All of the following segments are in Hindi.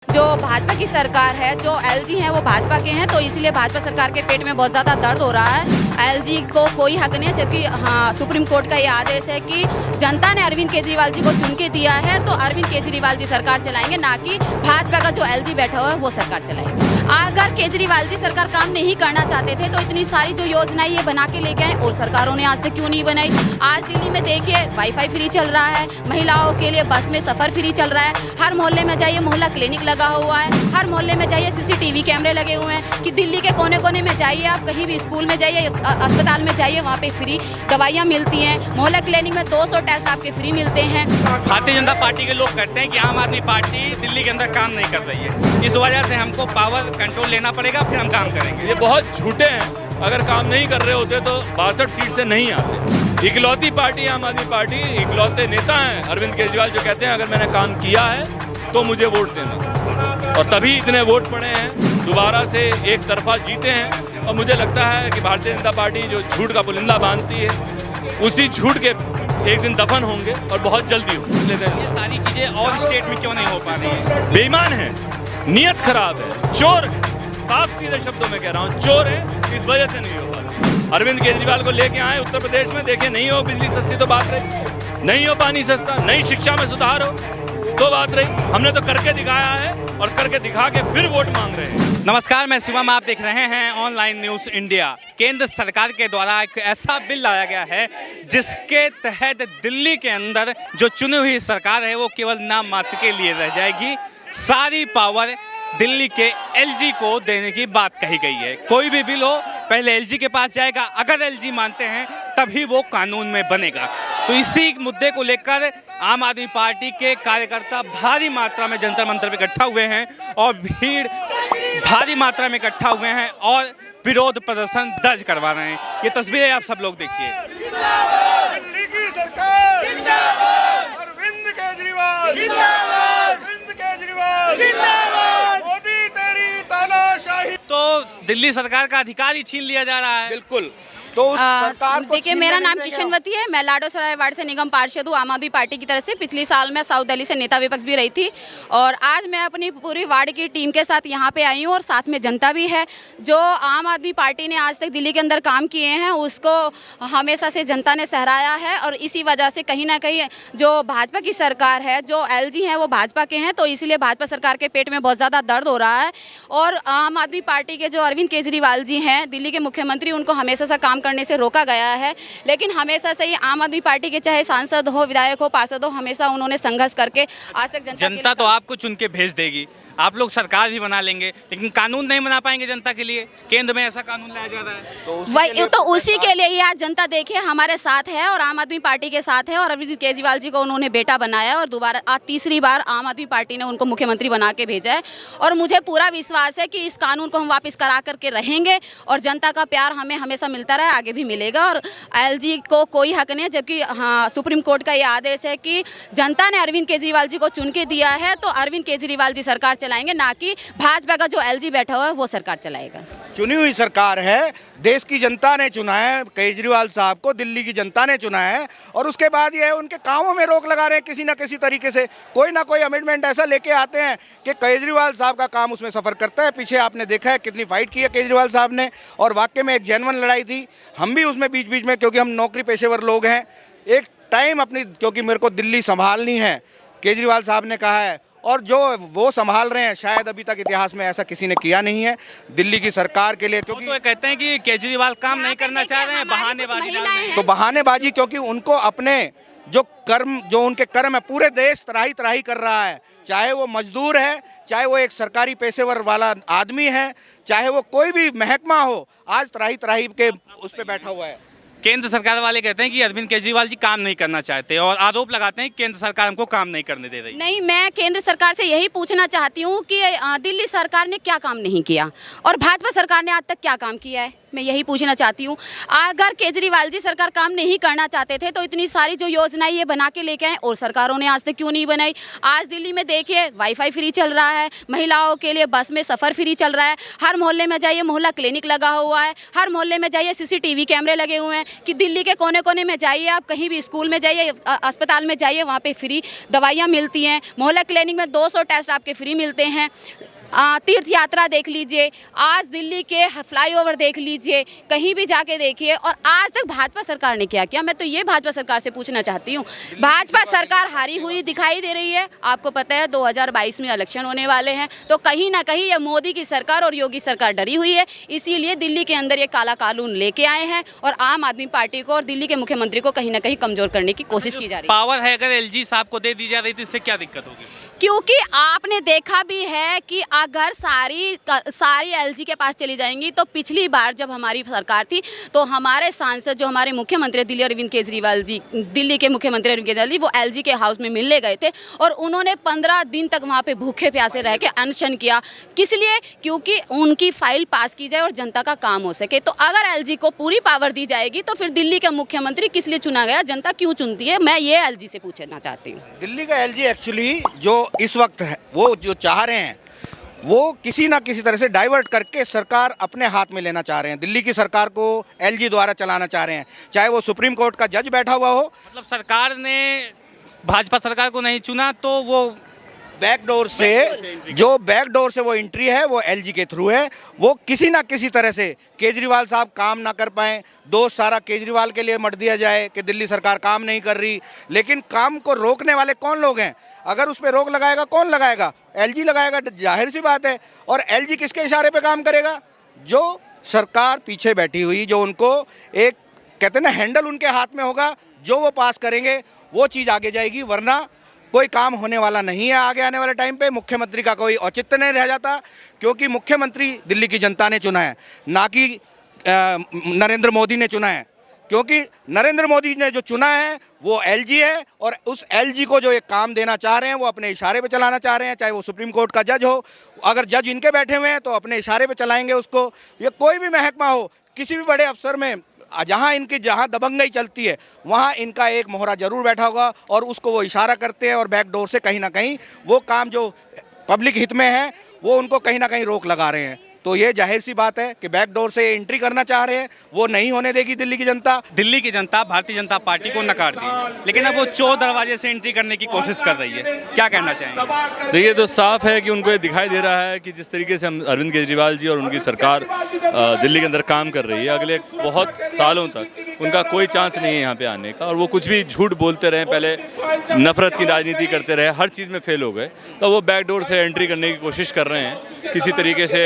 जो भाजपा की सरकार है, जो एलजी हैं वो भाजपा के हैं, तो इसलिए भाजपा सरकार के पेट में बहुत ज़्यादा दर्द हो रहा है। एलजी को कोई हक नहीं है, जबकि हाँ सुप्रीम कोर्ट का ये आदेश है कि जनता ने अरविंद केजरीवाल जी को चुन के दिया है, तो अरविंद केजरीवाल जी सरकार चलाएंगे, ना कि भाजपा का जो एलजी बैठा हुआ है वो सरकार चलाएंगे। अगर केजरीवाल जी सरकार काम नहीं करना चाहते थे तो इतनी सारी जो योजनाएं ये बना के लेके आए और सरकारों ने आज तक क्यों नहीं बनाई। आज दिल्ली में देखिए वाईफाई फ्री चल रहा है, महिलाओं के लिए बस में सफर फ्री चल रहा है, हर मोहल्ले में जाइए मोहल्ला क्लिनिक लगा हुआ है, हर मोहल्ले में जाइए सीसीटीवी कैमरे लगे हुए हैं कि दिल्ली के कोने कोने में जाइए, आप कहीं भी स्कूल में जाइए, अस्पताल में जाइए, वहाँ पे फ्री दवाइयाँ मिलती हैं। मोहल्ला क्लिनिक में 200 टेस्ट आपके फ्री मिलते हैं। भारतीय जनता पार्टी के लोग कहते हैं कि आम आदमी पार्टी दिल्ली के अंदर काम नहीं कर रही है, इस वजह से हमको पावर कंट्रोल लेना पड़ेगा, फिर हम काम करेंगे। ये बहुत झूठे हैं। अगर काम नहीं कर रहे होते तो 62 सीट से नहीं आते। इकलौती पार्टी आम आदमी पार्टी, इकलौते नेता हैं अरविंद केजरीवाल जो कहते हैं अगर मैंने काम किया है तो मुझे वोट देना, और तभी इतने वोट पड़े हैं, दोबारा से एक तरफा जीते हैं। और मुझे लगता है कि भारतीय जनता पार्टी जो झूठ का पुलिंदा बांधती है, उसी झूठ के एक दिन दफन होंगे और बहुत जल्दी हो। ये सारी चीजें और स्टेट में क्यों नहीं हो पा रही है? बेईमान है, नियत खराब है, चोर है, साफ सीधे शब्दों में कह रहा हूँ, चोर है, इस वजह से नहीं हो पा रहा। अरविंद केजरीवाल को लेके आए उत्तर प्रदेश में, देखे नहीं हो बिजली सस्ती तो बात रही, नहीं हो पानी सस्ता, नहीं शिक्षा में सुधार हो तो बात रही। हमने तो करके दिखाया है और करके दिखा के फिर वोट मांग रहे हैं। नमस्कार, मैं शिवम, आप देख रहे हैं ऑनलाइन न्यूज़ इंडिया। केंद्र सरकार के द्वारा एक ऐसा बिल लाया गया है जिसके तहत दिल्ली के अंदर जो चुनी हुई सरकार है वो केवल नाम मात्र के लिए रह जाएगी। सारी पावर दिल्ली के एलजी को देने की बात कही गई है। कोई भी बिल हो पहले एलजी के पास जाएगा, अगर एलजी मानते हैं तभी वो कानून में बनेगा। तो इसी मुद्दे को लेकर आम आदमी पार्टी के कार्यकर्ता भारी मात्रा में जंतर मंतर पे इकट्ठा हुए हैं और भीड़ भारी मात्रा में इकट्ठा हुए हैं और विरोध प्रदर्शन दर्ज करवा रहे हैं। ये तस्वीरें आप सब लोग देखिए। दिल्ली की सरकार जिंदाबाद, अरविंद केजरीवाल जिंदाबाद, अरविंद केजरीवाल जिंदाबाद, मोदी तेरी तानाशाही। तो दिल्ली सरकार का अधिकार ही छीन लिया जा रहा है। बिल्कुल, तो उस सरकार को देखिए, मेरा नाम किशनवती है, मैं लाडोसराय वार्ड से निगम पार्षद हूँ आम आदमी पार्टी की तरफ से। पिछले साल मैं साउथ दिल्ली से नेता विपक्ष भी रही थी और आज मैं अपनी पूरी वार्ड की टीम के साथ यहाँ पे आई हूँ और साथ में जनता भी है। जो आम आदमी पार्टी ने आज तक दिल्ली के अंदर काम किए हैं उसको हमेशा से जनता ने सहराया है और इसी वजह से कहीं ना कहीं जो भाजपा की सरकार है, जो एलजी हैं वो भाजपा के हैं, तो इसलिए भाजपा सरकार के पेट में बहुत ज़्यादा दर्द हो रहा है। और आम आदमी पार्टी के जो अरविंद केजरीवाल जी हैं दिल्ली के मुख्यमंत्री, उनको हमेशा से काम करने से रोका गया है, लेकिन हमेशा से ही आम आदमी पार्टी के चाहे सांसद हो, विधायक हो, पार्षद हो, हमेशा उन्होंने संघर्ष करके आज तक जनता तो आपको चुन के भेज देगी, आप लोग सरकार भी बना लेंगे, लेकिन कानून नहीं बना पाएंगे जनता के लिए। केंद्र में ऐसा कानून लाया जा रहा है तो उसी के लिए ये आज जनता देखिए हमारे साथ है और आम आदमी पार्टी के साथ है। और अरविंद केजरीवाल जी को उन्होंने बेटा बनाया और दोबारा आज तीसरी बार आम आदमी पार्टी ने उनको मुख्यमंत्री बना के भेजा है। और मुझे पूरा विश्वास है कि इस कानून को हम वापस करा करके रहेंगे और जनता का प्यार हमें हमेशा मिलता रहा, आगे भी मिलेगा। और एलजी को कोई हक नहीं है, जबकि हाँ सुप्रीम कोर्ट का ये आदेश है कि जनता ने अरविंद केजरीवाल जी को चुन के दिया है, तो अरविंद केजरीवाल जी सरकार चलाएंगे, ना कि भाजपा का जो एलजी बैठा हुआ है वो सरकार चलाएगा। चुनी हुई सरकार है, देश की जनता ने चुना है केजरीवाल साहब को, दिल्ली की जनता ने चुना है और उसके बाद ये उनके कामों में रोक लगा रहे हैं किसी ना किसी तरीके से। कोई ना कोई अमेंडमेंट ऐसा लेके आते हैं कि केजरीवाल साहब का काम उसमें सफ़र करता है। पीछे आपने देखा है कितनी फाइट की है केजरीवाल साहब ने और वाकई में एक जेन्युइन लड़ाई थी। हम भी उसमें बीच बीच में, क्योंकि हम नौकरी पेशेवर लोग हैं, एक टाइम अपनी, क्योंकि मेरे को दिल्ली संभालनी है, केजरीवाल साहब ने कहा है, और जो वो संभाल रहे हैं शायद अभी तक इतिहास में ऐसा किसी ने किया नहीं है दिल्ली की सरकार के लिए। क्योंकि तो कहते हैं कि केजरीवाल काम नहीं करना चाह रहे हैं, बहानेबाजी कर रहे हैं। तो बहानेबाजी, क्योंकि उनको अपने जो कर्म, जो उनके कर्म है, पूरे देश त्राही त्राही कर रहा है, चाहे वो मजदूर है, चाहे वो एक सरकारी पेशेवर वाला आदमी है, चाहे वो कोई भी महकमा हो, आज त्राही त्राही के उस पर बैठा हुआ है। केंद्र सरकार वाले कहते हैं कि अरविंद केजरीवाल जी काम नहीं करना चाहते और आरोप लगाते हैं कि केंद्र सरकार हमको काम नहीं करने दे रही। नहीं, मैं केंद्र सरकार से यही पूछना चाहती हूँ कि दिल्ली सरकार ने क्या काम नहीं किया और भाजपा सरकार ने आज तक क्या काम किया है। मैं यही पूछना चाहती हूँ, अगर केजरीवाल जी सरकार काम नहीं करना चाहते थे तो इतनी सारी जो योजनाएं ये बना के लेके आए और सरकारों ने आज तक क्यों नहीं बनाई। आज दिल्ली में देखिए वाईफाई फ्री चल रहा है, महिलाओं के लिए बस में सफ़र फ्री चल रहा है, हर मोहल्ले में जाइए मोहल्ला क्लिनिक लगा हुआ है, हर मोहल्ले में जाइए सीसीटीवी कैमरे लगे हुए हैं कि दिल्ली के कोने कोने में जाइए, आप कहीं भी स्कूल में जाइए, अस्पताल में जाइए, वहाँ पे फ्री दवाइयाँ मिलती हैं, मोहल्ला क्लिनिक में 200 टेस्ट आपके फ्री मिलते हैं। तीर्थ यात्रा देख लीजिए, आज दिल्ली के फ्लाईओवर देख लीजिए, कहीं भी जाके देखिए। और आज तक भाजपा सरकार ने क्या किया, मैं तो ये भाजपा सरकार से पूछना चाहती हूँ। भाजपा सरकार हारी हुई दिखाई दे रही है, आपको पता है 2022 में इलेक्शन होने वाले हैं, तो कहीं ना कहीं ये मोदी की सरकार और योगी सरकार डरी हुई है, इसीलिए दिल्ली के अंदर ये काला कानून लेके आए हैं और आम आदमी पार्टी को और दिल्ली के मुख्यमंत्री को कहीं ना कहीं कमजोर करने की कोशिश की जा रही है। पावर है अगर एलजी साहब को दे दी जा रही तो इससे क्या दिक्कत होगी? क्योंकि आपने देखा भी है कि अगर सारी एलजी के पास चली जाएंगी तो पिछली बार जब हमारी सरकार थी तो हमारे सांसद जो हमारे मुख्यमंत्री दिल्ली अरविंद केजरीवाल जी, दिल्ली के मुख्यमंत्री अरविंद केजरीवाल जी, वो एलजी के हाउस में मिलने गए थे और उन्होंने 15 दिन तक वहाँ पे भूखे प्यासे रह के अनशन किया। किस लिए? क्योंकि उनकी फाइल पास की जाए और जनता का काम हो सके। तो अगर एलजी को पूरी पावर दी जाएगी तो फिर दिल्ली का मुख्यमंत्री किस लिए चुना गया, जनता क्यों चुनती है, मैं ये एलजी से पूछना चाहती हूँ। दिल्ली का एलजी एक्चुअली जो इस वक्त है वो जो चाह रहे हैं वो किसी ना किसी तरह से डाइवर्ट करके सरकार अपने हाथ में लेना चाह रहे हैं। दिल्ली की सरकार को एलजी द्वारा चलाना चाह रहे हैं, चाहे वो सुप्रीम कोर्ट का जज बैठा हुआ हो। मतलब सरकार ने भाजपा सरकार को नहीं चुना तो वो बैकडोर से वो एंट्री है वो एलजी के थ्रू है। वो किसी ना किसी तरह से केजरीवाल साहब काम ना कर पाए, दोष सारा केजरीवाल के लिए मत दिया जाए कि दिल्ली सरकार काम नहीं कर रही, लेकिन काम को रोकने वाले कौन लोग हैं? अगर उस पर रोक लगाएगा कौन लगाएगा? एलजी लगाएगा, जाहिर सी बात है। और एलजी किसके इशारे पे काम करेगा? जो सरकार पीछे बैठी हुई, जो उनको एक कहते हैं ना हैंडल उनके हाथ में होगा, जो वो पास करेंगे वो चीज़ आगे जाएगी, वरना कोई काम होने वाला नहीं है। आगे आने वाले टाइम पे मुख्यमंत्री का कोई औचित्य नहीं रह जाता, क्योंकि मुख्यमंत्री दिल्ली की जनता ने चुना है, ना कि नरेंद्र मोदी ने चुना है। क्योंकि नरेंद्र मोदी ने जो चुना है वो एलजी है और उस एलजी को जो एक काम देना चाह रहे हैं वो अपने इशारे पे चलाना चाह रहे हैं, चाहे वो सुप्रीम कोर्ट का जज हो। अगर जज इनके बैठे हुए हैं तो अपने इशारे पे चलाएंगे उसको। ये कोई भी महकमा हो, किसी भी बड़े अफसर में जहाँ दबंगई चलती है वहाँ इनका एक मोहरा जरूर बैठा होगा और उसको वो इशारा करते हैं और बैकडोर से कहीं ना कहीं वो काम जो पब्लिक हित में है वो उनको कहीं ना कहीं रोक लगा रहे हैं। तो ये जाहिर सी बात है कि बैकडोर से एंट्री करना चाह रहे हैं, वो नहीं होने देगी दिल्ली की जनता। दिल्ली की जनता भारतीय जनता पार्टी को नकार दी, लेकिन अब वो चोर दरवाजे से एंट्री करने की कोशिश कर रही है, क्या कहना चाहेंगे? देखिए, तो साफ है कि उनको ये दिखाई दे रहा है कि जिस तरीके से हम अरविंद केजरीवाल जी और उनकी सरकार दिल्ली के अंदर काम कर रही है, अगले बहुत सालों तक उनका कोई चांस नहीं है यहाँ पे आने का। और वो कुछ भी झूठ बोलते रहे, पहले नफरत की राजनीति करते रहे, हर चीज़ में फेल हो गए, तो वो बैकडोर से एंट्री करने की कोशिश कर रहे हैं, किसी तरीके से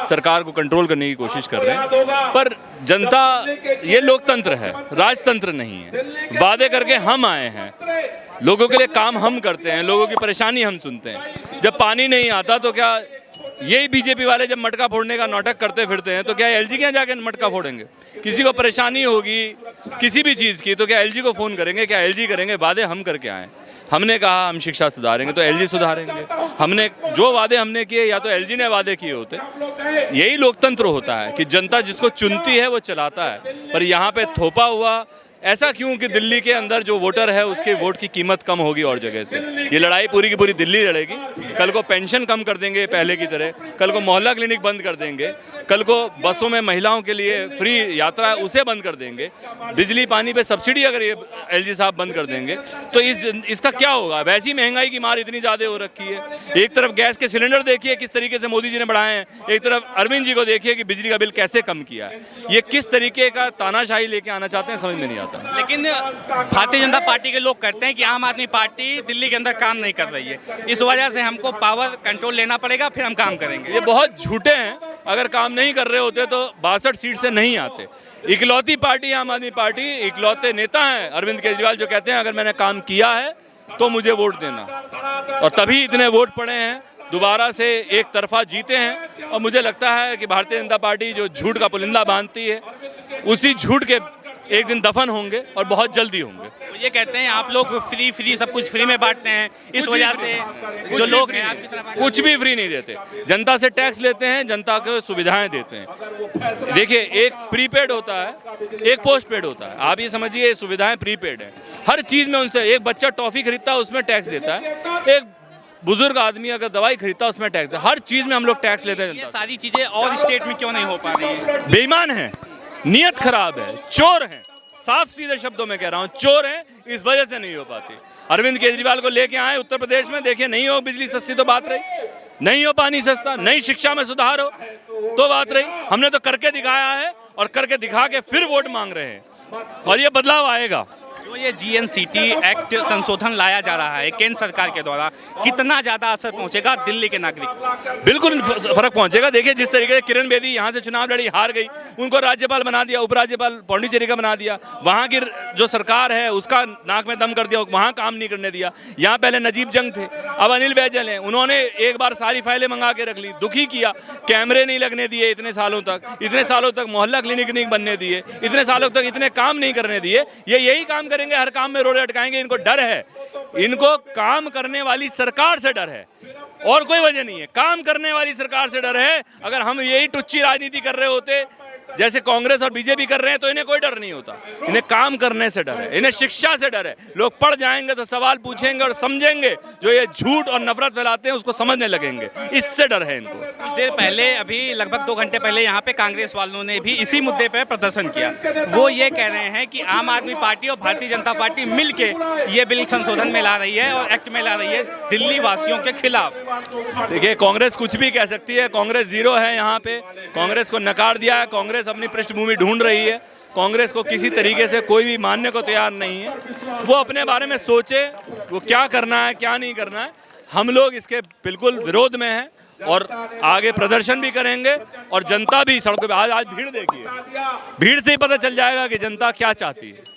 सरकार को कंट्रोल करने की कोशिश कर रहे हैं। पर जनता, ये लोकतंत्र है, राजतंत्र नहीं है। वादे करके हम आए हैं, लोगों के लिए काम हम करते हैं, लोगों की परेशानी हम सुनते हैं। जब पानी नहीं आता तो क्या यही बीजेपी वाले जब मटका फोड़ने का नाटक करते फिरते हैं तो क्या एलजी के यहाँ जाके मटका फोड़ेंगे? किसी को परेशानी होगी किसी भी चीज़ की तो क्या एलजी को फ़ोन करेंगे? क्या एलजी करेंगे? वादे हम करके आए। हमने कहा हम शिक्षा सुधारेंगे तो एलजी सुधारेंगे। हमने जो वादे हमने किए या तो एलजी ने वादे किए होते। यही लोकतंत्र होता है कि जनता जिसको चुनती है वो चलाता है। पर यहाँ पे थोपा हुआ ऐसा क्यों कि दिल्ली के अंदर जो वोटर है उसके वोट की कीमत कम होगी और जगह से। ये लड़ाई पूरी की पूरी दिल्ली लड़ेगी। कल को पेंशन कम कर देंगे पहले की तरह, कल को मोहल्ला क्लिनिक बंद कर देंगे, कल को बसों में महिलाओं के लिए फ्री यात्रा उसे बंद कर देंगे, बिजली पानी पे सब्सिडी अगर ये एलजी साहब बंद कर देंगे तो इसका क्या होगा? वैसी महंगाई की मार इतनी ज़्यादा हो रखी है। एक तरफ गैस के सिलेंडर देखिए किस तरीके से मोदी जी ने बढ़ाए हैं, एक तरफ अरविंद जी को देखिए कि बिजली का बिल कैसे कम किया है। ये किस तरीके का तानाशाही लेके आना चाहते हैं समझ में नहीं आता। लेकिन भारतीय जनता पार्टी के लोग कहते हैं कि आम आदमी पार्टी दिल्ली के अंदर काम नहीं कर रही है, इस वजह से हमको पावर कंट्रोल लेना पड़ेगा, फिर हम काम करेंगे। ये बहुत झूठे हैं। अगर काम नहीं कर रहे होते तो 62 सीट से नहीं आते। इकलौती पार्टी आम आदमी पार्टी, इकलौते नेता हैं अरविंद केजरीवाल जो कहते हैं अगर मैंने काम किया है तो मुझे वोट देना, और तभी इतने वोट पड़े हैं, दोबारा से एक तरफा जीते हैं। और मुझे लगता है कि भारतीय जनता पार्टी जो झूठ का पुलिंदा बांधती है उसी झूठ के एक दिन दफन होंगे और बहुत जल्दी होंगे। ये कहते हैं आप लोग फ्री सब कुछ फ्री में बांटते हैं, इस वजह से जो लोग हैं आपकी तरफ कुछ भी फ्री नहीं देते। जनता से टैक्स लेते हैं, जनता को सुविधाएं देते हैं। देखिए, एक प्रीपेड होता है, एक पोस्ट पेड होता है। आप ये समझिए, ये सुविधाएं प्रीपेड है। हर चीज में उनसे, एक बच्चा टॉफी खरीदता है उसमें टैक्स देता है, एक बुजुर्ग आदमी अगर दवाई खरीदता है उसमें टैक्स देता है। हर चीज में हम लोग टैक्स लेते हैं। ये सारी चीजें और स्टेट में क्यों नहीं हो पा रही है? बेईमान है, नियत खराब है, चोर है, साफ सीधे शब्दों में कह रहा हूँ, चोर है, इस वजह से नहीं हो पाती। अरविंद केजरीवाल को लेके आए उत्तर प्रदेश में, देखिए नहीं हो बिजली सस्ती तो बात रही, नहीं हो पानी सस्ता, नहीं शिक्षा में सुधार हो तो बात रही। हमने तो करके दिखाया है और करके दिखा के फिर वोट मांग रहे हैं और ये बदलाव आएगा। जो ये जीएनसीटी एक्ट संशोधन लाया जा रहा है केंद्र सरकार के द्वारा, कितना ज्यादा असर पहुंचेगा दिल्ली के नागरिक? बिल्कुल फर्क पहुंचेगा। देखिए, जिस तरीके से किरण बेदी यहाँ से चुनाव लड़ी, हार गई, उनको राज्यपाल बना दिया, उपराज्यपाल पौंडीचेरी का बना दिया। वहाँ की जो सरकार है उसका नाक में दम कर दिया, वहाँ काम नहीं करने दिया। यहाँ पहले नजीब जंग थे, अब अनिल बैजल हैं, उन्होंने एक बार सारी फाइलें मंगा के रख ली, दुखी किया। कैमरे नहीं लगने दिए इतने सालों तक मोहल्ला क्लिनिक नहीं बनने दिए, इतने सालों तक इतने काम नहीं करने दिए। ये यही काम करेंगे, हर काम में रोड़े अटकाएंगे। इनको डर है, इनको काम करने वाली सरकार से डर है और कोई वजह नहीं है। काम करने वाली सरकार से डर है। अगर हम यही टुच्ची राजनीति कर रहे होते जैसे कांग्रेस और बीजेपी कर रहे हैं तो इन्हें कोई डर नहीं होता। इन्हें काम करने से डर है, इन्हें शिक्षा से डर है। लोग पढ़ जाएंगे तो सवाल पूछेंगे और समझेंगे, जो ये झूठ और नफरत फैलाते हैं उसको समझने लगेंगे, इससे डर है इनको। कुछ देर पहले, अभी लगभग 2 घंटे पहले यहाँ पे कांग्रेस वालों ने भी इसी मुद्दे पर प्रदर्शन किया। वो ये कह रहे हैं कि आम आदमी पार्टी और भारतीय जनता पार्टी मिलके ये बिल संशोधन में ला रही है और एक्ट में ला रही है दिल्ली वासियों के खिलाफ। देखिए, कांग्रेस कुछ भी कह सकती है, कांग्रेस जीरो है यहाँ पे। कांग्रेस को नकार दिया है, कांग्रेस अपनी पृष्ठभूमि ढूंढ रही है। कांग्रेस को किसी तरीके से कोई भी मानने को तैयार नहीं है। वो अपने बारे में सोचे, वो क्या करना है क्या नहीं करना है। हम लोग इसके बिल्कुल विरोध में हैं और आगे प्रदर्शन भी करेंगे और जनता भी सड़कों पे। आज भीड़ देखिए, भीड़ से ही पता चल जाएगा कि जनता क्या चाहती है।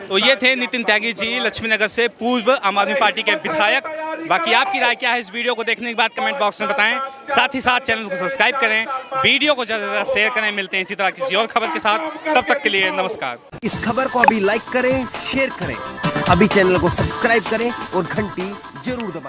तो ये थे नितिन त्यागी जी, लक्ष्मीनगर से पूर्व आम आदमी पार्टी के विधायक। बाकी आपकी राय क्या है इस वीडियो को देखने के बाद कमेंट बॉक्स में बताएं। साथ ही साथ चैनल को सब्सक्राइब करें, वीडियो को ज़्यादा से ज़्यादा शेयर करें। मिलते हैं इसी तरह किसी और खबर के साथ, तब तक के लिए नमस्कार। इस खबर को अभी लाइक करें, शेयर करें, अभी चैनल को सब्सक्राइब करें और घंटी जरूर दबाएं।